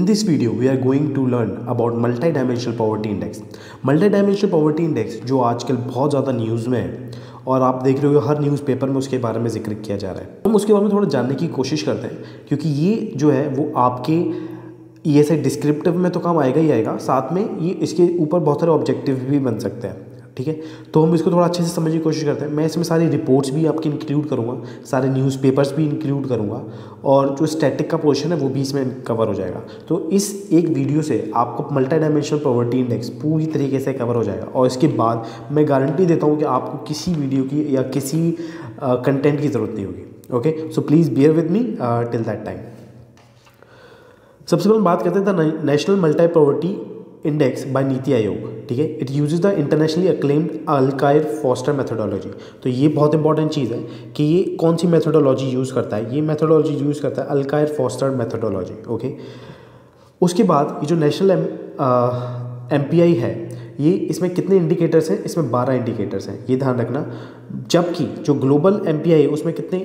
this video, we are going to learn about multi-dimensional poverty index. Multi-dimensional poverty index जो आजकल बहुत ज़्यादा news में है और आप देख रहे हो हर न्यूज़पेपर में उसके बारे में जिक्र किया जा रहा है। हम उसके बारे में थोड़ा जानने की कोशिश करते हैं क्योंकि ये जो है वो आपके ये ऐसे डिस्क्रिप्टिव में तो काम आएगा ही आएगा, साथ में ये इसके ऊपर बहुत सारे ऑब्जेक्टिव भी बन सकते हैं। ठीक है, तो हम इसको थोड़ा अच्छे से समझने की कोशिश करते हैं। मैं इसमें सारी रिपोर्ट्स भी आपकी इंक्लूड करूँगा, सारे न्यूज़पेपर्स भी इंक्लूड करूँगा और जो स्टैटिक का पोर्शन है वो भी इसमें कवर हो जाएगा। तो इस एक वीडियो से आपको मल्टी डायमेंशनल पॉवर्टी इंडेक्स पूरी तरीके से कवर हो जाएगा और इसके बाद मैं गारंटी देता हूँ कि आपको किसी वीडियो की या किसी कंटेंट की ज़रूरत नहीं होगी। Okay, so please bear with me till that time. सबसे पहले बात करते हैं the national multi poverty index by NITI Aayog. ठीक है, it uses the internationally acclaimed Alkire Foster methodology. तो ये बहुत इंपॉर्टेंट चीज़ है कि ये कौन सी मेथोडोलॉजी यूज़ करता है। ये मेथोडोलॉजी यूज़ करता है अल्कायर फॉस्टर मेथोडोलॉजी। ओके, उसके बाद ये जो नेशनल MPI है, ये इसमें कितने इंडिकेटर्स हैं? इसमें 12 इंडिकेटर्स हैं, ये ध्यान रखना। जबकि जो ग्लोबल MPI है उसमें कितने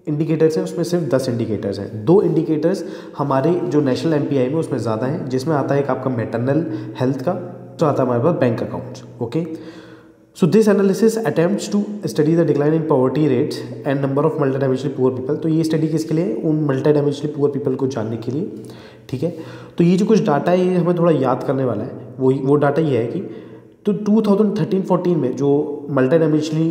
इंडिकेटर्स हैं? उसमें सिर्फ 10 इंडिकेटर्स हैं। 2 इंडिकेटर्स हमारे जो नेशनल MPI में उसमें ज़्यादा हैं, जिसमें आता है एक आपका मैटरनल हेल्थ का, तो आता है हमारे पास bank accounts. Okay, so this analysis attempts to study the decline in poverty rates and number of multi dimensional poor people. तो ये स्टडी किसके लिए? उन मल्टी डायमेंशनल पुअर पीपल को जानने के लिए। ठीक है, तो ये जो कुछ डाटा है ये हमें थोड़ा याद करने वाला है। वो डाटा ये है कि तो 2013-14 में जो मल्टी डायमेंशनली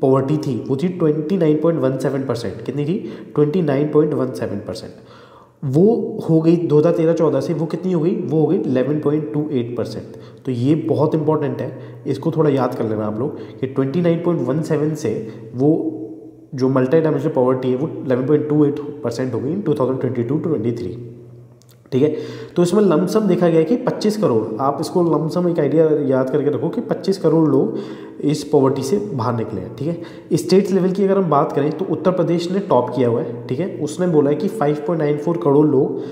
पॉवर्टी थी वो थी 29.17%। कितनी थी? 29.17%। वो हो गई 2013-14 से वो कितनी हो गई? वो हो गई 11.28%। तो ये बहुत इंपॉर्टेंट है, इसको थोड़ा याद कर लेना आप लोग कि 29.17 से वो जो मल्टी डायमेंशनल पॉवर्टी है वो 11.28% हो गई इन 2022-23। ठीक है, तो इसमें लमसम देखा गया कि 25 करोड़, आप इसको लमसम एक आइडिया याद करके रखो कि 25 करोड़ लोग इस पॉवर्टी से बाहर निकले हैं। ठीक है, स्टेट्स लेवल की अगर हम बात करें तो उत्तर प्रदेश ने टॉप किया हुआ है। ठीक है, उसने बोला है कि 5.94 करोड़ लोग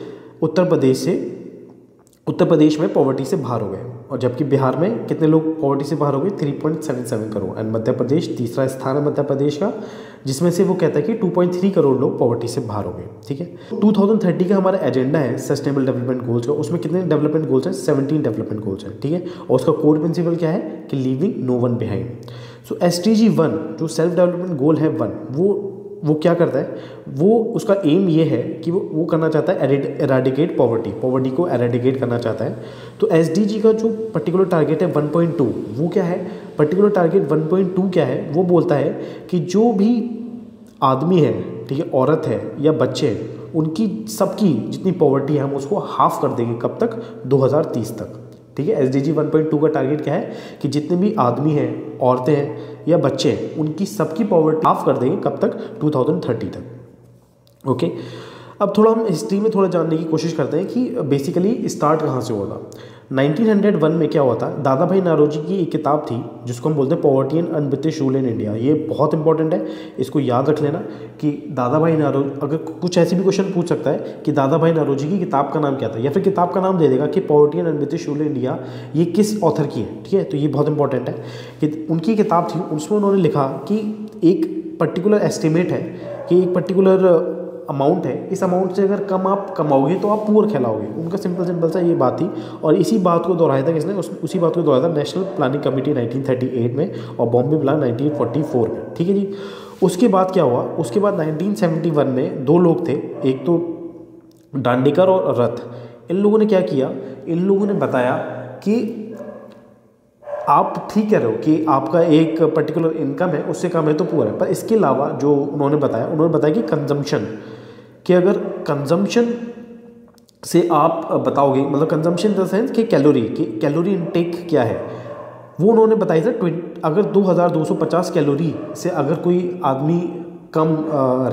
उत्तर प्रदेश में पॉवर्टी से बाहर हो गए, और जबकि बिहार में कितने लोग पॉवर्टी से बाहर हो गए? 3.77 करोड़। एंड मध्य प्रदेश तीसरा स्थान है मध्य प्रदेश का, जिसमें से वो कहता है कि 2.3 करोड़ लोग पॉवर्टी से बाहर हो गए। ठीक है, 2030 का हमारा एजेंडा है सस्टेनेबल डेवलपमेंट गोल्स का, उसमें कितने डेवलपमेंट गोल्स हैं? 17 डेवलपमेंट गोल्स हैं। ठीक है, और उसका कोर प्रिंसिपल क्या है कि लीविंग नो वन बिहाइंड। सो SDG 1 जो सेल्फ डेवलपमेंट गोल है 1, वो क्या करता है? वो उसका एम ये है कि वो करना चाहता है एराडिकेट पॉवर्टी को एराडिकेट करना चाहता है। तो SDG का जो पर्टिकुलर टारगेट है 1.2, वो क्या है? पर्टिकुलर टारगेट 1.2 क्या है? वो बोलता है कि जो भी आदमी है, ठीक है, औरत है या बच्चे हैं, उनकी सबकी जितनी पॉवर्टी है हम उसको हाफ कर देंगे। कब तक? 2030 तक। ठीक है, SDG 1.2 का टारगेट क्या है कि जितने भी आदमी हैं, औरतें हैं या बच्चे हैं, उनकी सबकी पॉवर्टी हाफ कर देंगे। कब तक? 2030 तक। ओके, अब थोड़ा हम हिस्ट्री में थोड़ा जानने की कोशिश करते हैं कि बेसिकली स्टार्ट कहाँ से हुआ था। 1901 में क्या हुआ था? दादा भाई नौरोजी की एक किताब थी जिसको हम बोलते हैं poverty and un-British rule in India. ये बहुत इंपॉर्टेंट है, इसको याद रख लेना कि दादा भाई नौरोजी, अगर कुछ ऐसी भी क्वेश्चन पूछ सकता है कि दादा भाई नौरोजी की किताब का नाम क्या था, या फिर किताब का नाम दे देगा कि poverty and un-British rule in India, ये किस ऑथर की है। ठीक है, तो ये बहुत इंपॉर्टेंट है कि उनकी किताब थी, उसमें उन्होंने लिखा कि एक पर्टिकुलर एस्टिमेट है कि एक पर्टिकुलर अमाउंट है, इस अमाउंट से अगर कम आप कमाओगे तो आप पुअर कहलाओगे। उनका सिंपल सा ये बात थी, और इसी बात को दोहराया था किसने? उसी बात को दोहराया था नेशनल प्लानिंग कमेटी 1938 में और बॉम्बे प्लान 1944 में। ठीक है जी, उसके बाद क्या हुआ? उसके बाद 1971 में 2 लोग थे, एक तो दांडेकर और रथ। इन लोगों ने क्या किया? इन लोगों ने बताया कि आप ठीक कह रहे हो कि आपका एक पर्टिकुलर इनकम है, उससे कम है तो पुअर है, पर इसके अलावा जो उन्होंने बताया कि कंजम्पशन, कि अगर कंजम्पशन से आप बताओगे, मतलब कंजम्पशन इन द सेंस कि कैलोरी इनटेक क्या है, वो उन्होंने बताया था। अगर 2250 कैलोरी से अगर कोई आदमी कम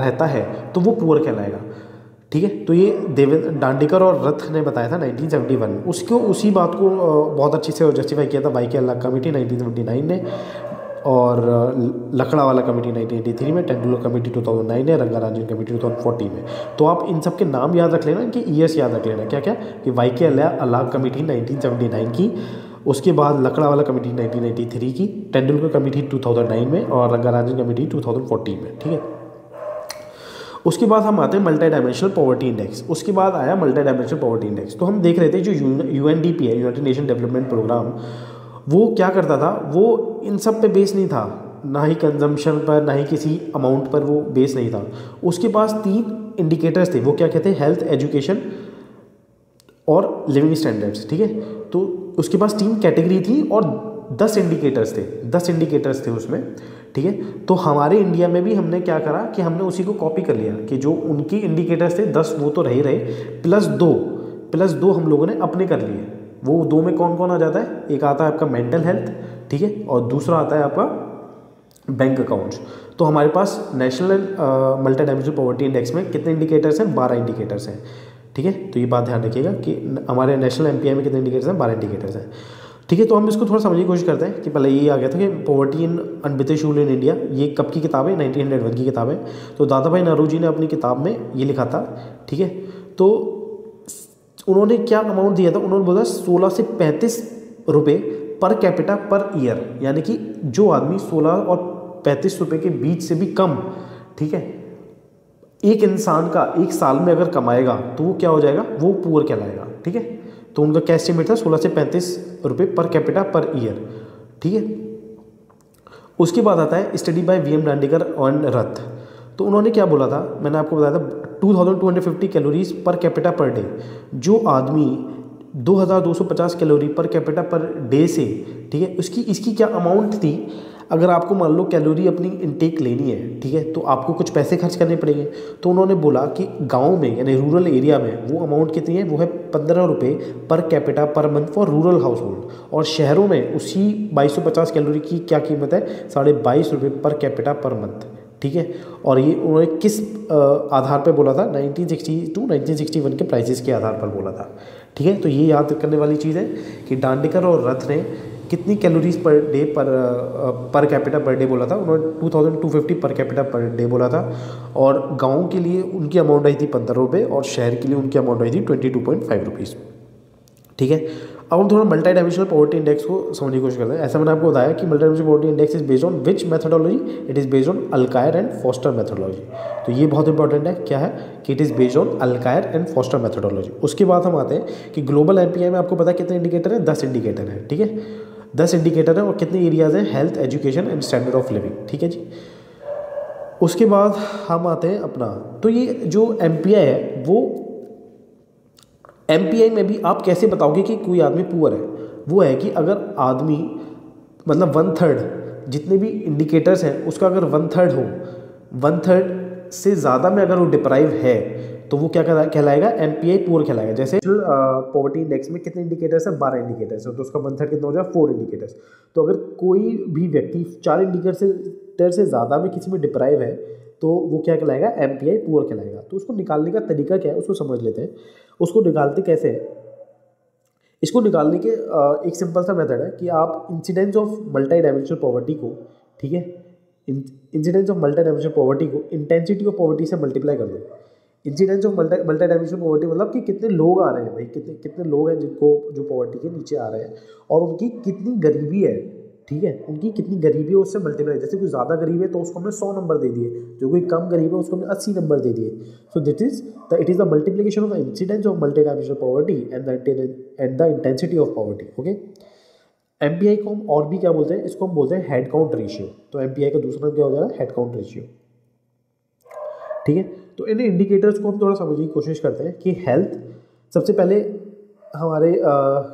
रहता है तो वो पुअर कहलाएगा। ठीक है, तो ये दांडेकर और रथ ने बताया था 1971 में। उसी बात को बहुत अच्छे से जस्टिफाई किया था वाईके कमेटी 1979 ने, और लकड़ावाला कमेटी 1983 में, टेंडुलकर कमेटी 2009 ने, रंगाराजन कमेटी 2014 में। तो आप इन सब के नाम याद रख लेना कि ईयर्स याद रख लेना। क्या क्या? कि वाईके अल्लाह कमेटी 1979 की, उसके बाद लकड़ावाला कमेटी 1983 की, टेंडुलकर कमेटी 2009 में और रंगाराजन कमेटी 2014 में। ठीक है, उसके बाद हम आते हैं मल्टी डायमेंशनल पॉवर्टी इंडेक्स। उसके बाद आया मल्टी डायमेंशनल पॉवर्टी इंडेक्स। तो हम देख रहे थे जो यूएनडीपी है, यूनाइटेड नेशन डेवलपमेंट प्रोग्राम, वो क्या करता था, वो इन सब पे बेस नहीं था, ना ही कंजम्पशन पर, ना ही किसी अमाउंट पर वो बेस नहीं था। उसके पास 3 इंडिकेटर्स थे, वो क्या कहते हैं, हेल्थ, एजुकेशन और लिविंग स्टैंडर्ड्स, ठीक है। तो उसके पास 3 कैटेगरी थी और 10 इंडिकेटर्स थे, 10 इंडिकेटर्स थे उसमें, ठीक है। तो हमारे इंडिया में भी हमने क्या करा कि हमने उसी को कॉपी कर लिया कि जो उनकी इंडिकेटर्स थे 10 वो तो रहे प्लस दो हम लोगों ने अपने कर लिए। वो 2 में कौन कौन आ जाता है, एक आता है आपका मेंटल हेल्थ, ठीक है, और दूसरा आता है आपका बैंक अकाउंट्स। तो हमारे पास national multi dimensional poverty index में कितने इंडिकेटर्स हैं, 12 इंडिकेटर्स हैं, ठीक है। तो ये बात ध्यान रखिएगा कि हमारे नेशनल एमपीआई में कितने इंडिकेटर्स हैं, 12 इंडिकेटर्स हैं, ठीक है। तो हम इसको थोड़ा समझने की कोशिश करते हैं कि पहले ये आ गया था कि poverty in अनबिते Shool in India, ये कब की किताब है, 1901 की किताब है। तो दादा भाई नौरोजी ने अपनी किताब में ये लिखा था, ठीक है। तो उन्होंने क्या अमाउंट दिया था, उन्होंने बोला 16 से 35 रुपये पर कैपिटा पर ईयर, यानी कि जो आदमी 16 और 35 रुपये के बीच से भी कम, ठीक है, एक इंसान का एक साल में अगर कमाएगा तो वो क्या हो जाएगा, वो पुअर कहलाएगा, ठीक है। तो उनका क्या एस्टिमेट था, 16 से 35 रुपये पर कैपिटा पर ईयर, ठीक है। उसके बाद आता है study bye VM Dandekar on रथ। तो उन्होंने क्या बोला था, मैंने आपको बताया था 2250 calories per capita per day. जो आदमी 2250 calorie per capita per day से, ठीक है, इसकी क्या अमाउंट थी, अगर आपको मान लो कैलोरी अपनी इनटेक लेनी है, ठीक है, तो आपको कुछ पैसे खर्च करने पड़ेंगे। तो उन्होंने बोला कि गांव में यानी रूरल एरिया में वो अमाउंट कितनी है, वो है 15 रुपये per capita per month for rural house hold, और शहरों में उसी 2250 कैलोरी की क्या कीमत है, 22.5 रुपये पर कैपिटा पर मंथ, ठीक है। और ये उन्होंने किस आधार पर बोला था, 1960 टू 1961 के प्राइसेस के आधार पर बोला था, ठीक है। तो ये याद करने वाली चीज़ है कि दांडेकर और रथ ने कितनी calories per day per capita per day बोला था, उन्होंने 2250 पर कैपिटा पर डे बोला था। और गांव के लिए उनकी अमाउंट आई थी 15 रुपये और शहर के लिए उनकी अमाउंट आई थी 22.5 रुपीज़, ठीक है। अब हम थोड़ा मल्टी डायमेंशनल पॉवर्टी इंडेक्स को समझने की कोशिश करते हैं। ऐसा मैंने आपको बताया कि multi dimensional poverty index is based on which methodology, it is based on Alkire and Foster methodology. तो ये बहुत इंपॉर्टेंट है, क्या है कि it is based on Alkire and Foster methodology. उसके बाद हम आते हैं कि ग्लोबल एमपीआई में आपको पता है कितने इंडिकेटर है, 10 इंडिकेटर है, ठीक है, 10 इंडिकेटर है। और कितने एरियाज हैं, health, education and standard of living, ठीक है जी। उसके बाद हम आते हैं अपना, तो ये जो एमपीआई है, वो एमपीआई में भी आप कैसे बताओगे कि कोई आदमी पुअर है, वो है कि अगर आदमी मतलब 1/3 जितने भी इंडिकेटर्स हैं उसका अगर 1/3 हो, 1/3 से ज़्यादा में अगर वो डिप्राइव है तो वो क्या कहलाएगा, एमपीआई पुअर कहलाएगा। जैसे पॉवर्टी इंडेक्स में कितने इंडिकेटर्स हैं, 12 इंडिकेटर्स हैं, तो उसका 1/3 कितना हो जाएगा, 4 इंडिकेटर्स। तो अगर कोई भी व्यक्ति 4 इंडिकेटर से ज़्यादा में किसी में डिप्राइव है तो वो क्या कहलाएगा, एमपीआई पुअर कहलाएगा। तो उसको निकालने का तरीका क्या है, उसको समझ लेते हैं। उसको निकालते कैसे हैं, इसको निकालने के एक सिंपल सा मेथड है कि आप incidence of multi dimensional poverty को, ठीक है, incidence of multi dimensional poverty को इंटेंसिटी ऑफ पॉवर्टी से मल्टीप्लाई कर दो। Incidence of multi dimensional poverty मतलब कि कितने लोग आ रहे हैं भाई, कितने लोग हैं जिनको जो पॉवर्टी के नीचे आ रहे हैं और उनकी कितनी गरीबी है, ठीक है, उनकी कितनी गरीबी है उससे मल्टीप्लाई। जैसे कोई ज़्यादा गरीब है तो उसको हमने 100 नंबर दे दिए, जो कोई कम गरीब है उसको हमने 80 नंबर दे दिए। So it is the multiplication of incidence of multi dimensional poverty and the intensity of poverty, okay. MPI को हम और भी क्या बोलते हैं, इसको हम बोलते हैं हेड काउंट रेशियो। तो एमपीआई का दूसरा नाम क्या हो जाएगा, हेड काउंट रेशियो, ठीक है। तो इन इंडिकेटर्स को हम थोड़ा समझने की कोशिश करते हैं कि हेल्थ, सबसे पहले हमारे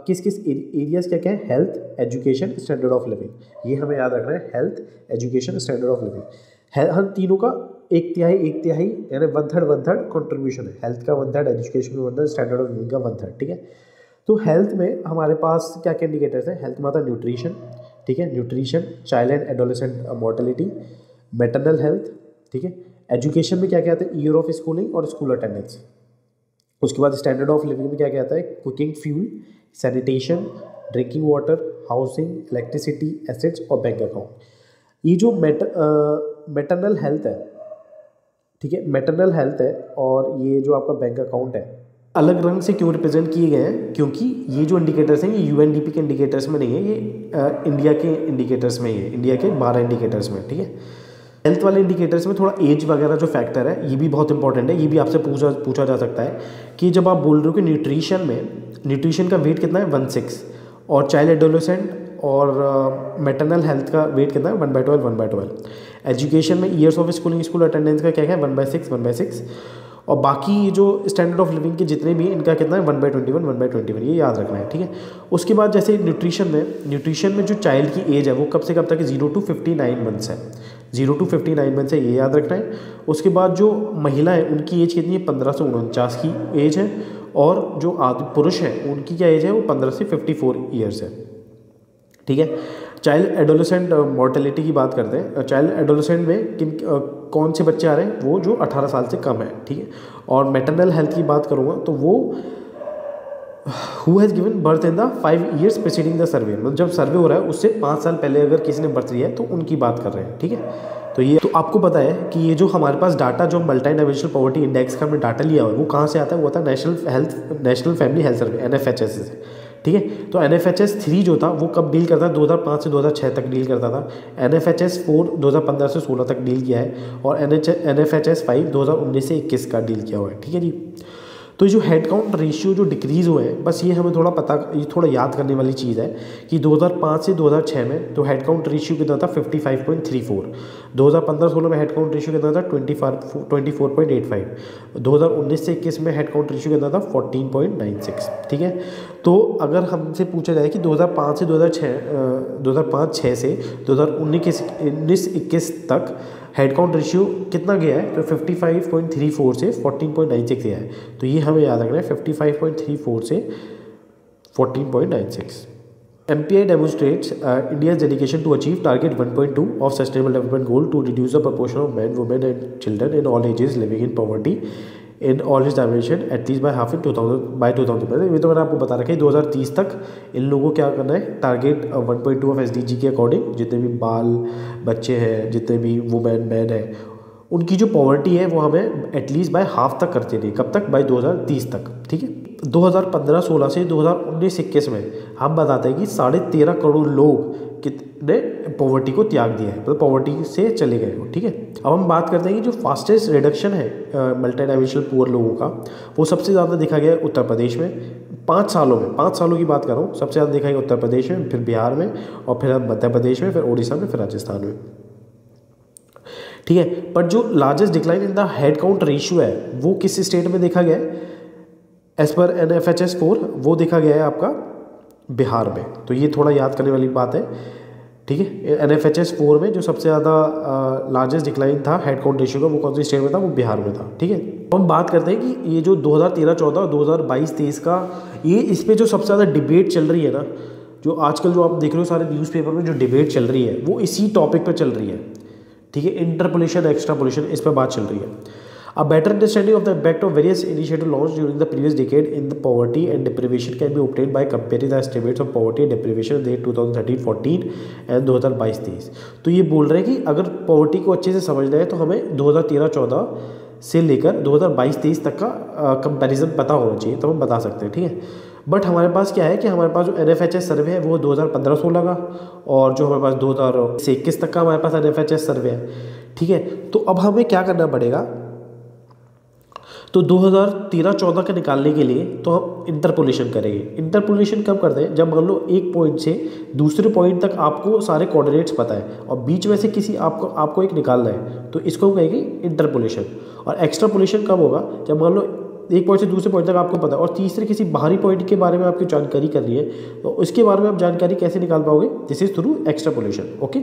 किस किस एरियाज़ क्या क्या है, health, education, standard of living, ये हमें याद रखना है, health, education, standard of living. हम तीनों का एक तिहाई यानी 1/3 कंट्रीब्यूशन है, हेल्थ का 1/3, एजुकेशन का 1/3, स्टैंडर्ड ऑफ लिविंग का 1/3, ठीक है। तो हेल्थ में हमारे पास क्या क्या इंडिकेटर्स हैं, हेल्थ में आता है न्यूट्रिशन, ठीक है, nutrition, child and adolescent mortality, maternal health, ठीक है। एजुकेशन में क्या क्या आता है, ईयर ऑफ स्कूलिंग और स्कूल अटेंडेंस। उसके बाद स्टैंडर्ड ऑफ लिविंग में क्या क्या आता है, cooking fuel, sanitation, drinking water, housing, electricity, assets और बैंक अकाउंट। ये जो मैटरनल हेल्थ है, ठीक है, मैटरनल हेल्थ है, और ये जो आपका बैंक अकाउंट है, अलग रंग से क्यों रिप्रेजेंट किए गए हैं, क्योंकि ये जो इंडिकेटर्स हैं ये यूएनडीपी के इंडिकेटर्स में नहीं है, ये इंडिया के इंडिकेटर्स में ही है, इंडिया के 12 इंडिकेटर्स में, ठीक है। हेल्थ वाले इंडिकेटर्स में थोड़ा एज वगैरह जो फैक्टर है ये भी बहुत इंपॉर्टेंट है, ये भी आपसे पूछा जा सकता है कि जब आप बोल रहे हो कि न्यूट्रिशन का वेट कितना है 1/6 और चाइल्ड एडोलेसेंट और मैटरनल हेल्थ का वेट कितना है 1/12 एजुकेशन में ईयर्स ऑफ स्कूल अटेंडेंस का क्या है 1/6 और बाकी ये जो स्टैंडर्ड ऑफ लिविंग के जितने भी इनका कितना है 1/21 ये याद रखना है, ठीक है। उसके बाद जैसे न्यूट्रिशन में जो चाइल्ड की एज है वो कब से कब तक 0 to 59 मंथ्स है, 0 to 59 मंथ्स है, ये याद रखना है। उसके बाद जो महिला है उनकी एज कितनी है 15 से 49 की एज है और जो पुरुष है उनकी क्या एज है वो 15 से 54 ईयर्स है, ठीक है। चाइल्ड एडोलेसेंट मॉर्टेलिटी की बात करते हैं। चाइल्ड एडोलेसेंट में कौन से बच्चे आ रहे हैं वो जो 18 साल से कम है, ठीक है। और मैटरनल हेल्थ की बात करूँगा तो वो who has given birth in the 5 years preceding the survey, मतलब जब सर्वे हो रहा है उससे 5 साल पहले अगर किसी ने बर्थ लिया है तो उनकी बात कर रहे हैं, ठीक है। तो ये तो आपको पता है कि ये जो हमारे पास डाटा जो मल्टी डायमेंशनल पॉवर्टी इंडेक्स का हमने डाटा लिया हुआ है वो कहाँ से आता है, वो आता है नेशनल फैमिली हेल्थ सर्वे NFHS से, ठीक है। तो NFHS 3 जो था वो कब डील करता है 2005 से 2006 तक डील करता था। NFHS 4 2015 से 16 तक डील किया है और NFHS 5 2019 से 21 का डील किया हुआ है, ठीक है जी। तो ये जो हेड काउंट रेशियो जो डिक्रीज़ हुए हैं बस ये हमें ये थोड़ा याद करने वाली चीज़ है कि 2005 से 2006 में तो हेड काउंट रेशियो कितना था 55.34, 2015-16 में हेड काउंट रेशियो कितना था 24.85, 2019 से 21 में हेड काउंट रेशियो कितना था 14.96, ठीक है। तो अगर हमसे पूछा जाए कि 2005 से 2006 से 2019-21 तक हेड काउंट रेशियो कितना गया है तो 55.34 से 14.96 गया है, तो ये हमें याद रखना है 55.34 से 14.96। MPI demonstrates India's dedication to achieve target 1.2 of Sustainable Development Goal to reduce the proportion of men, women and children in all ages living in poverty in all its dimension at least by half in 2000 by 2000। ये तो मैंने आपको बता रखा है 2030 तक इन लोगों को क्या करना है टारगेट 1.2 ऑफ SDG के अकॉर्डिंग जितने भी बाल बच्चे हैं जितने भी वुमेन मैन है उनकी जो पॉवर्टी है वो हमें एटलीस्ट बाय हाफ तक करते रहिए, कब तक बाय 2030 तक, ठीक है। 2015-16 से 2019-21 में हम बताते हैं कि 13.5 करोड़ लोग कितने पॉवर्टी को त्याग दिया है, मतलब पॉवर्टी से चले गए हो, ठीक है। अब हम बात करते हैं कि जो फास्टेस्ट रिडक्शन है मल्टी डायमेंशनल पुअर लोगों का वो सबसे ज़्यादा देखा गया है उत्तर प्रदेश में 5 सालों की बात कर रहा हूँ, सबसे ज़्यादा देखा गया उत्तर प्रदेश में, फिर बिहार में और फिर मध्य प्रदेश में, फिर उड़ीसा में, फिर राजस्थान में, ठीक है। पर जो largest decline in the head count ratio है वो किस स्टेट में देखा गया है एज पर NFHS 4 वो देखा गया है आपका बिहार में, तो ये थोड़ा याद करने वाली बात है, ठीक है। NFHS 4 में जो सबसे ज़्यादा लार्जेस्ट डिक्लाइन था हेड काउंट रेशियो का वो कौन से स्टेट में था, वो बिहार में था, ठीक है। तो हम बात करते हैं कि ये जो 2013-14 और 2022-23 का ये इस पर जो सबसे ज़्यादा डिबेट चल रही है ना, जो आजकल जो आप देख रहे हो सारे न्यूज़पेपर में जो डिबेट चल रही है वो इसी टॉपिक पर चल रही है, ठीक है। इंटरपोलेशन एक्स्ट्रापोलेशन इस पर बात चल रही है। A better understanding of the impact of various initiatives launched during the previous decade in the poverty and deprivation can be obtained by comparing the estimates of poverty and deprivation in 2013-14 and 2022-23। तो ये बोल रहे हैं कि अगर poverty को अच्छे से समझना है तो हमें 2013-14 से लेकर 2022-23 तक का कंपैरिजन पता होना चाहिए, तो हम बता सकते हैं, ठीक है। बट हमारे पास क्या है कि हमारे पास जो NFHS सर्वे है वो 2015-16 का और जो हमारे पास 2021 तक का हमारे पास NFHS सर्वे है, ठीक है। तो अब हमें क्या करना पड़ेगा, तो 2013-14 का निकालने के लिए तो हम इंटरपोलेशन करेंगे। इंटरपोलेशन कब करते हैं, जब मान लो एक पॉइंट से दूसरे पॉइंट तक आपको सारे कोऑर्डिनेट्स पता है और बीच में से किसी आपको एक निकालना है, तो इसको हम कहेंगे इंटरपोलेशन। और एक्स्ट्रापोलेशन कब होगा, जब मान लो एक पॉइंट से दूसरे पॉइंट तक आपको पता है और तीसरे किसी बाहरी पॉइंट के बारे में आपकी जानकारी करनी है, तो उसके बारे में आप जानकारी कैसे निकाल पाओगे, this is through extrapolation, okay.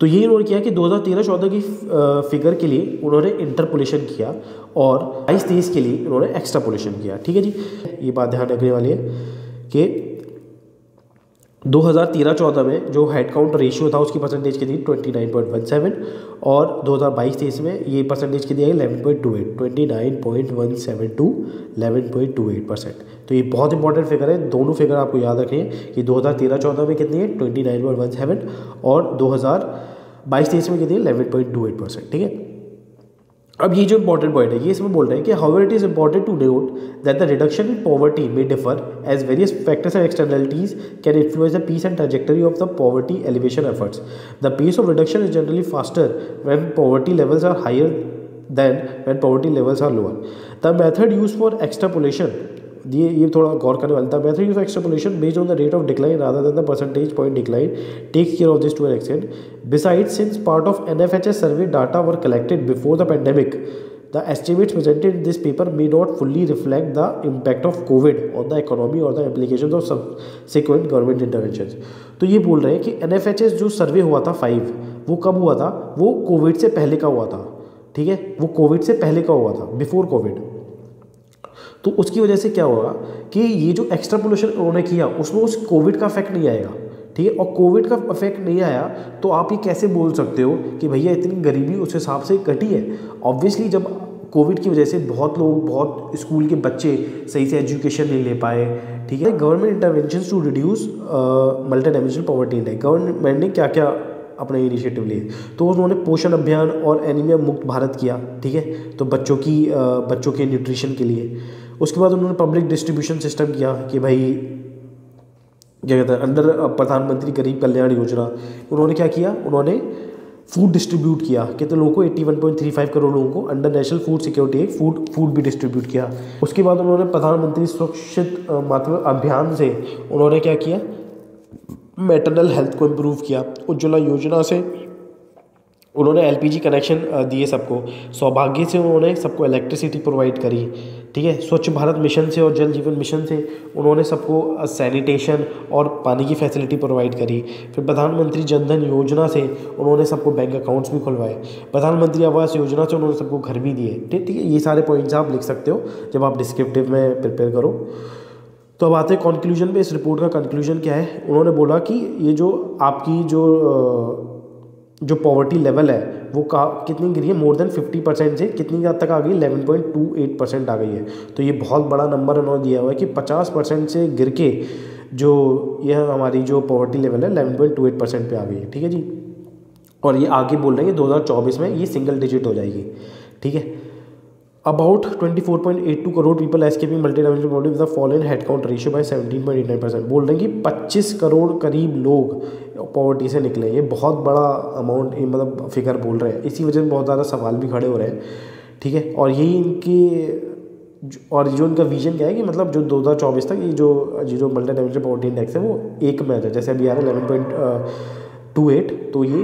तो ये इन्होंने किया कि 2013-14 की फिगर के लिए उन्होंने इंटरपोलेशन किया और 22-23 के लिए उन्होंने एक्स्ट्रापोलेशन किया, ठीक है जी। ये बात ध्यान रखने वाली है कि 2013-14 में जो हेड काउंट रेशियो था उसकी परसेंटेज कितनी 29.17 और 2022-23 में ये परसेंटेज कितनी आई 11.28, 29.17 टू 11.28%। तो ये बहुत इंपॉर्टेंट फिगर है, दोनों फिगर आपको याद रखें कि 2013-14 में कितनी है 29.17 और 2022-23 में कितनी है 11.28%, ठीक है। अब ये जो इंपॉर्टेंट पॉइंट है ये इसमें बोल रहे हैं कि however it is important to note that the reduction in poverty में differ as various factors and externalities can influence the pace and trajectory of the poverty alleviation efforts. The pace of reduction is generally faster when poverty levels are higher than when poverty levels are lower. The method used for extrapolation, ये थोड़ा गौर करने वाला। The method used for extrapolation based on the rate of decline rather than the percentage point decline takes care of this to an extent. Besides, since part of NFHS survey data were collected before the pandemic, the estimates presented in this paper may not fully reflect the impact of COVID on the economy or the implications of subsequent government interventions. तो ये बोल रहे हैं कि NFHS जो सर्वे हुआ था 5, वो कब हुआ था? वो कोविड से पहले का हुआ था, ठीक है, वो कोविड से पहले का हुआ था, बिफोर कोविड। तो उसकी वजह से क्या होगा कि ये जो एक्सट्रापोलेशन उन्होंने किया उसमें उस कोविड का इफेक्ट नहीं आएगा, ठीक है। और कोविड का इफेक्ट नहीं आया तो आप ये कैसे बोल सकते हो कि भैया इतनी गरीबी उस हिसाब से घटी है? ऑब्वियसली जब कोविड की वजह से बहुत लोग, बहुत स्कूल के बच्चे सही से एजुकेशन नहीं ले पाए, ठीक है। Government intervention to reduce multi dimensional poverty index, government ने क्या क्या अपने इनिशिएटिव लिए? तो उन्होंने पोषण अभियान और एनीमिया मुक्त भारत किया, ठीक है, तो बच्चों के न्यूट्रिशन के लिए। उसके बाद उन्होंने पब्लिक डिस्ट्रीब्यूशन सिस्टम किया कि भाई क्या कहते हैं, अंडर प्रधानमंत्री गरीब कल्याण योजना उन्होंने क्या किया, उन्होंने फूड डिस्ट्रीब्यूट किया। कितने लोगों को? 81.35 करोड़ लोगों को under national food security food भी डिस्ट्रीब्यूट किया। उसके बाद उन्होंने प्रधानमंत्री सुरक्षित मातृ अभियान से उन्होंने क्या किया, मैटरनल हेल्थ को इम्प्रूव किया। उज्ज्वला योजना से उन्होंने एलपीजी कनेक्शन दिए सबको। सौभाग्य से उन्होंने सबको इलेक्ट्रिसिटी प्रोवाइड करी, ठीक है। स्वच्छ भारत मिशन से और जल जीवन मिशन से उन्होंने सबको सैनिटेशन और पानी की फैसिलिटी प्रोवाइड करी। फिर प्रधानमंत्री जनधन योजना से उन्होंने सबको बैंक अकाउंट्स भी खुलवाए। प्रधानमंत्री आवास योजना से उन्होंने सबको घर भी दिए, ठीक है। ये सारे पॉइंट्स आप लिख सकते हो जब आप डिस्क्रिप्टिव में प्रिपेयर करो। तो अब आते हैं कंक्लूजन पे। इस रिपोर्ट का कंक्लूजन क्या है? उन्होंने बोला कि ये जो आपकी जो पॉवर्टी लेवल है वो कितनी गिरी है? मोर देन 50% से कितनी तक आ गई? 11.28% आ गई है। तो ये बहुत बड़ा नंबर उन्होंने दिया हुआ है कि 50% से गिर के जो यह हमारी जो पॉवर्टी लेवल है 11.28% पे आ गई है, ठीक है जी। और ये आगे बोल रहे हैं कि 2024 में ये सिंगल डिजिट हो जाएगी, ठीक है। About 24.82 crore people escaping multi dimensional poverty with the fall in head count ratio by 17.89%। बोल रहे हैं कि 25 करोड़ करीब लोग पॉवर्टी से निकले। ये बहुत बड़ा अमाउंट, मतलब फिगर बोल रहे हैं। इसी वजह से बहुत ज़्यादा सवाल भी खड़े हो रहे हैं, ठीक है। और यही जो इनका विजन क्या है कि मतलब जो 2024 तक ये जो मल्टी डायमेंशनल पॉवर्टी इंडेक्स है वो एक में आ जाए। जैसे अभी आ रहा है 11.28, तो ये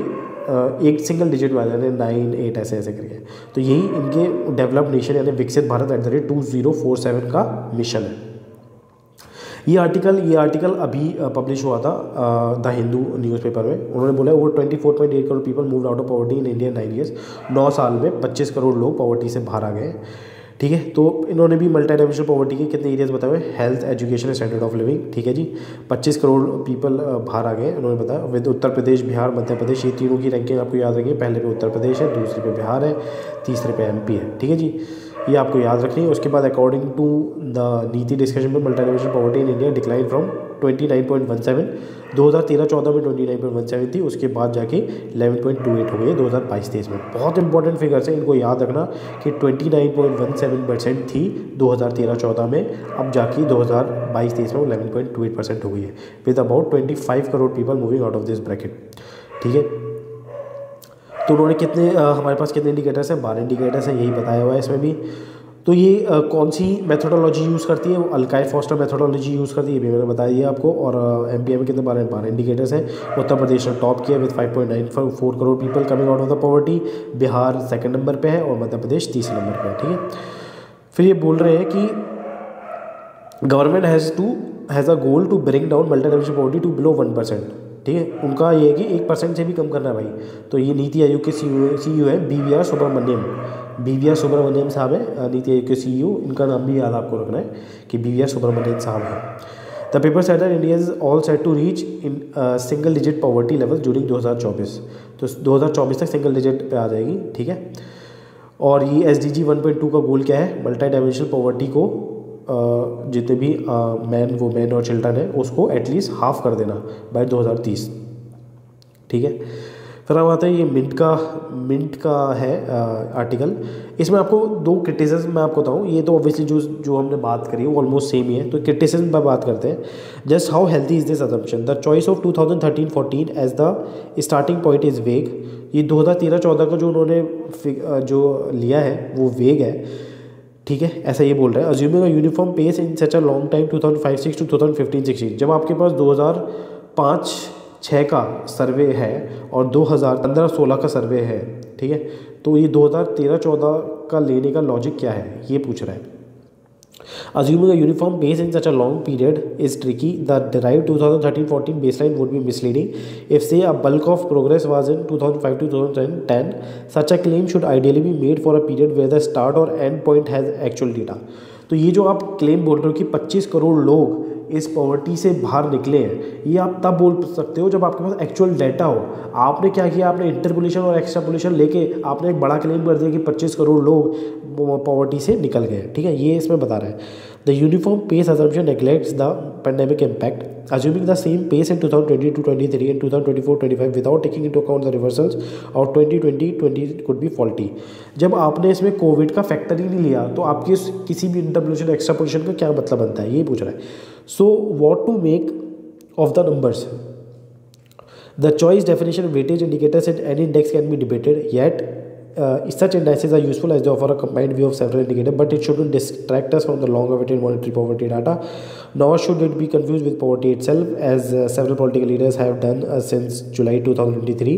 एक सिंगल डिजिट में आ जाए 9, 8 ऐसे करके। तो यही इनके डेवलप्ड नेशन यानी विकसित भारत @2047 का मिशन है। ये आर्टिकल अभी पब्लिश हुआ था द हिंदू न्यूज़पेपर में। उन्होंने बोला over 24.8 crore people moved out of poverty in India 9 years. 9 साल में 25 करोड़ लोग पॉवर्टी से बाहर आ गए, ठीक है। तो इन्होंने भी मल्टी डायमेंशनल पॉवर्टी के कितने एरियाज बताए हुए? Health, education, standard of living, ठीक है जी। 25 करोड़ पीपल बाहर आ गए उन्होंने बताया। विद उत्तर प्रदेश, बिहार, मध्य प्रदेश, ये तीनों की रैंकिंग आपको याद रखिए। पहले पे उत्तर प्रदेश है, दूसरे पे बिहार है, तीसरे पे एमपी है, ठीक है जी। ये आपको याद रखनी है। उसके बाद अकॉर्डिंग टू द नीति डिस्कशन में multi dimensional poverty in India decline from 29.17 2013-14 में 29.17 थी, उसके बाद जाके 11.28 हो गई 2022-23 में। बहुत इंपॉर्टेंट फिगर्स है, इनको याद रखना कि 29.17% थी 2013-14 में, अब जाके 2022-23 में 11.28% हो गई है। With about 25 crore people moving out of this bracket, ठीक है। तो उन्होंने हमारे पास कितने इंडिकेटर्स हैं? 12 इंडिकेटर्स हैं, यही बताया हुआ है इसमें भी। तो ये कौन सी मेथोडोलॉजी यूज़ करती है? वो अल्काई फॉस्टर मेथोडोलॉजी यूज़ करती है, ये भी मैंने बता दिया आपको। और एमपीए में कितने 12 इंडिकेटर्स हैं। उत्तर प्रदेश ने टॉप किया with 5.94 crore people coming out of the poverty. Bihar second number पे है और मध्य प्रदेश तीसरे नंबर पे है, ठीक है। फिर ये बोल रहे हैं कि government has a goal to bring down multi dimensional poverty to below 1%, ठीक है। उनका ये है कि 1% से भी कम करना है भाई। तो ये नीति आयोग के सीईओ है BVR सुब्रमण्यम साहब है, नीति आयोग के सीईओ। इनका नाम भी याद आपको रखना है कि BVR सुब्रमण्यम साहब है। The paper set that India is all set to reach in single digit poverty level during 2024। तो 2024 तक सिंगल डिजिट पे आ जाएगी, ठीक है। और ये SDG 1.2 का गोल क्या है? मल्टी डायमेंशनल पॉवर्टी को जितने भी मैन, वुमेन और चिल्ड्रन है उसको एटलीस्ट हाफ कर देना बाय 2030, ठीक है। फिर हम आते हैं ये मिंट का है आर्टिकल। इसमें आपको दो क्रिटिसिज्म मैं आपको बताऊँ, ये तो ऑब्वियसली जो हमने बात करी है वो ऑलमोस्ट सेम ही है। तो क्रिटिसिज्म पर बात करते हैं। Just how healthy is this assumption, the choice of 2013-14 as the starting point is vague. ये 2013-14 का जो उन्होंने जो लिया है वो वेग है, ठीक है, ऐसा ये बोल रहा है। Assuming a uniform pace in such a long time 2005-6 to 2015-16, जब आपके पास 2005-6 का सर्वे है और 2015-16 का सर्वे है, ठीक है, तो ये 2013-14 का लेने का लॉजिक क्या है ये पूछ रहा है। Assuming a uniform base in such a long period is tricky. The derived 2013-14 baseline would be misleading. If say a bulk of progress was in 2005 to 2010, such a claim should ideally be made for a period where the start or end point has actual data. तो ये जो आप claim बोल रहे हो कि 25 करोड़ लोग इस पॉवर्टी से बाहर निकले हैं, ये आप तब बोल सकते हो जब आपके पास एक्चुअल डाटा हो। आपने क्या किया, आपने इंटरपोलेशन और एक्सट्रापोलेशन लेके आपने एक बड़ा क्लेम कर दिया कि 25 करोड़ लोग पॉवर्टी से निकल गए, ठीक है, ये इसमें बता रहा है। The uniform pace assumption neglects the pandemic impact. Assuming the same pace in 2020-23 and 2024-25 without taking into account the reversals of 2020-20 could be faulty. जब आपने इसमें कोविड का फैक्टर ही नहीं लिया तो आपकी किसी भी इंटरपोलेशन एक्सट्रापोलेशन का क्या मतलब बनता है, ये पूछ रहा है। So what to make of the numbers? The choice definition weightage indicators in any index can be debated, yet such indices are useful as they offer a combined view of several indicators, but it shouldn't distract us from the long-awaited monetary poverty data, nor should it be confused with poverty itself, as several political leaders have done since July 2023.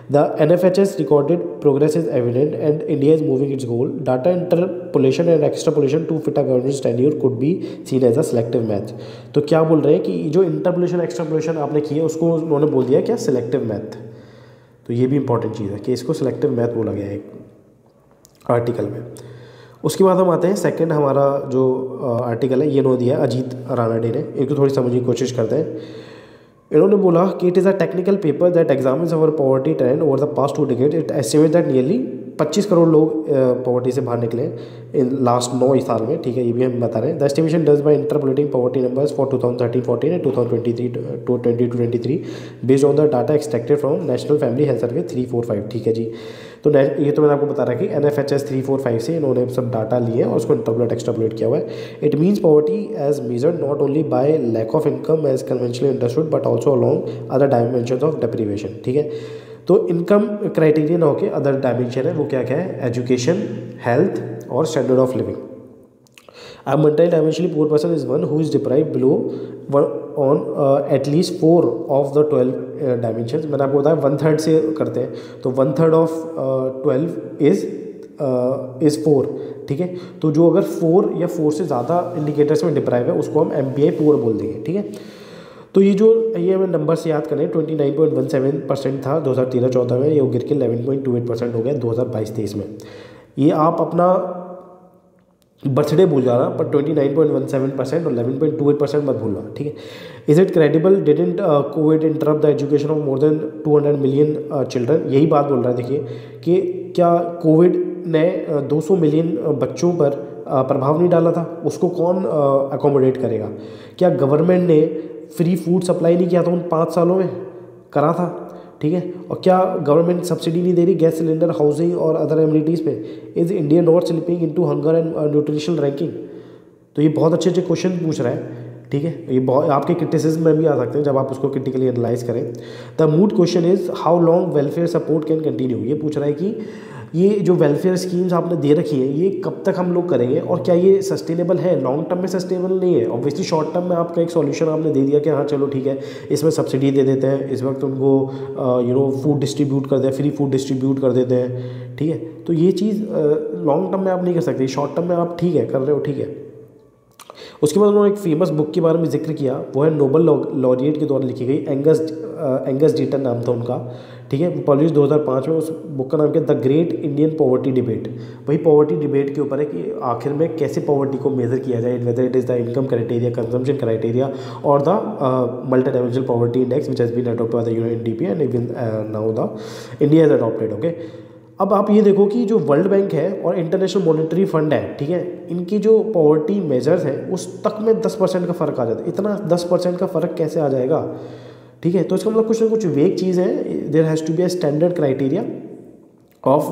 The NFHS recorded progress is evident and India is moving its goal. Data interpolation and extrapolation to fit a government's tenure could be seen as a selective math. तो क्या बोल रहे हैं कि जो interpolation extrapolation आपने किया उसको उन्होंने बोल दिया क्या, सिलेक्टिव मैथ। तो ये भी इंपॉर्टेंट चीज़ है कि इसको सिलेक्टिव मैथ बोला गया है एक आर्टिकल में। उसके बाद हम आते हैं सेकंड हमारा जो आर्टिकल है, ये नो दिया अजीत रानाडे ने, एक तो थोड़ी समझने की कोशिश करते हैं। इन्होंने बोला कि it is a technical paper that examines our poverty trend over the past 2 decades. It estimate that nearly 25 crore लोग पॉवर्टी से बाहर निकले इन लास्ट 9 साल में, ठीक है, ये भी हम बता रहे हैं। The estimation does by interpolating poverty numbers for 2013-14 and 2023-20 based on the data extracted from national family health survey 345, ठीक है जी। तो ये तो मैंने आपको बता रहा है कि NFHS 345 से इन्होंने सब डाटा लिए और उसको इंटरपोलेट एक्सट्रापोलेट किया हुआ है। It means poverty as measured not only by lack of income as conventionally understood but also along other dimensions of deprivation, ठीक है। तो इनकम क्राइटेरिया ना होकर अदर डायमेंशन है, वो क्या क्या है, एजुकेशन, हेल्थ और standard of living. A multi-dimensionally poor person is one who is deprived below on at least 4 of the 12 dimensions. मैंने आपको बताया 1/3 से करते हैं, तो 1/3 of 12 is 4, ठीक है। तो जो अगर 4 या 4 से ज़्यादा इंडिकेटर्स में डिप्राइव है उसको हम MPI पुअर बोल देंगे, ठीक है। तो ये हमें नंबर से याद करें, 29.17% था 2013-14 में, ये गिर के 11.28% हो गया 2022-23 में। ये आप अपना बर्थडे भूल जाना, पर 29.17% और 11.28% मत भूलना, ठीक है। Is it credible, didn't Covid interrupt the education of more than 200 million children? यही बात बोल रहा है, देखिए कि क्या कोविड ने 200 मिलियन बच्चों पर प्रभाव नहीं डाला था, उसको कौन अकोमोडेट करेगा? क्या गवर्नमेंट ने फ्री फूड सप्लाई नहीं किया था उन 5 सालों में? करा था, ठीक है। और क्या गवर्नमेंट सब्सिडी नहीं दे रही गैस सिलेंडर, हाउसिंग और अदर एमिनिटीज़ पे? Is India not slipping into hunger and nutritional ranking? तो ये बहुत अच्छे अच्छे क्वेश्चन पूछ रहा है, ठीक है। ये बहुत आपके क्रिटिसिज्म में भी आ सकते हैं जब आप उसको क्रिटिकली एनालाइज करें। The mood question is how long welfare support can continue? ये पूछ रहा है कि ये जो वेलफेयर स्कीम्स आपने दे रखी हैं ये कब तक हम लोग करेंगे और क्या ये सस्टेनेबल है? लॉन्ग टर्म में सस्टेनेबल नहीं है। ऑब्वियसली शॉर्ट टर्म में आपका एक सॉल्यूशन आपने दे दिया कि हाँ चलो ठीक है, इसमें सब्सिडी दे देते हैं, इस वक्त उनको फूड डिस्ट्रीब्यूट कर दें, फ्री फूड डिस्ट्रीब्यूट कर देते हैं, ठीक है। तो ये चीज़ लॉन्ग टर्म में आप नहीं कर सकते, शॉर्ट टर्म में आप ठीक है कर रहे हो, ठीक है। उसके बाद उन्होंने एक फेमस बुक के बारे में जिक्र किया, वो है नोबल लॉरिएट के द्वारा लिखी गई, एंगस डीटन नाम था उनका, ठीक है। पब्लिश 2005 में। उस बुक का नाम क्या, the great Indian poverty debate. वही पॉवर्टी डिबेट के ऊपर है कि आखिर में कैसे पॉवर्टी को मेजर किया जाए, whether it is the income criteria, consumption criteria और the multi dimensional poverty index which has been adopted by the UNDP and even now the India has adopted, okay. अब आप ये देखो कि जो वर्ल्ड बैंक है और इंटरनेशनल मॉनेटरी फंड है, ठीक है, इनकी जो पॉवर्टी मेजर्स हैं उस तक में 10% का फ़र्क आ जाता है। इतना 10% का फ़र्क कैसे आ जाएगा? ठीक है। तो इसका मतलब कुछ ना कुछ वेग चीज़ है, there has to be a standard criteria of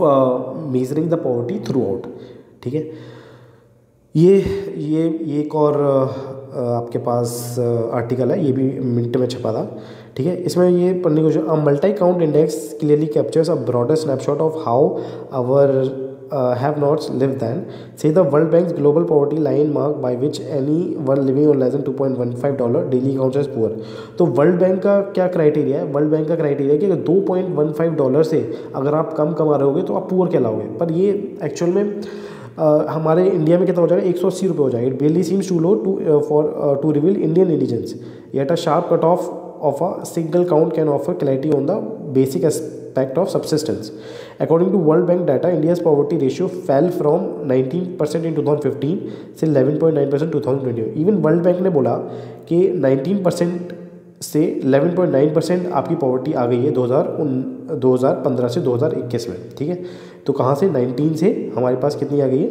measuring the poverty throughout, ठीक है। ये एक और आपके पास आर्टिकल है, ये भी मिनट में छपा था, ठीक है। इसमें ये पढ़ने को, जो multi count index clearly captures a broader snapshot of how our have not lived then, say the World Bank's global poverty line mark by which anyone living on less than $2.15 daily counts as poor। तो world bank का क्या criteria है? World bank का criteria है कि अगर $2.15 से अगर आप कम कमा रहे होगे तो आप पुअर कहलाओगे। पर ये एक्चुअल में हमारे इंडिया में कितना हो जाएगा? 180 रुपये हो जाएगा। It barely seems too low to reveal Indian indigence, yet a sharp cut off a single count can offer clarity on the basic aspect of subsistence. According to World Bank data, India's poverty ratio fell from 19% in 2015 से 11.9% 2020। Even World Bank ने बोला कि 19% से 11.9% आपकी poverty आ गई है 2015 से 2021 में, ठीक है। तो कहाँ से? 19 से हमारे पास कितनी आ गई है?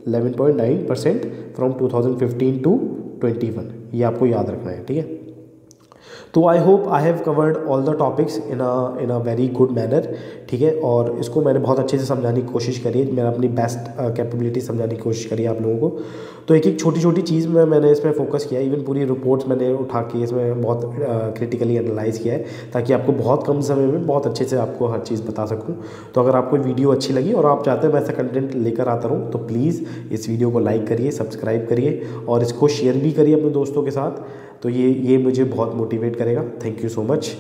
11.9% फ्रॉम 2015 टू 21। ये आपको याद रखना है, ठीक है। तो I hope I have covered all the topics in a very good manner, ठीक है। और इसको मैंने बहुत अच्छे से समझाने की कोशिश करी है, मैंने अपनी बेस्ट कैपेबिलिटी समझाने की कोशिश करी है आप लोगों को। तो एक एक छोटी छोटी चीज़ में मैंने इसमें फोकस किया, इवन पूरी रिपोर्ट्स मैंने उठा के इसमें बहुत क्रिटिकली एनालाइज किया है, ताकि आपको बहुत कम समय में बहुत अच्छे से आपको हर चीज़ बता सकूँ। तो अगर आपको वीडियो अच्छी लगी और आप चाहते हैं मैं ऐसा कंटेंट लेकर आता रहूँ, तो प्लीज़ इस वीडियो को लाइक करिए, सब्सक्राइब करिए और इसको शेयर भी करिए अपने दोस्तों के साथ। तो ये मुझे बहुत मोटिवेट करेगा। Thank you so much.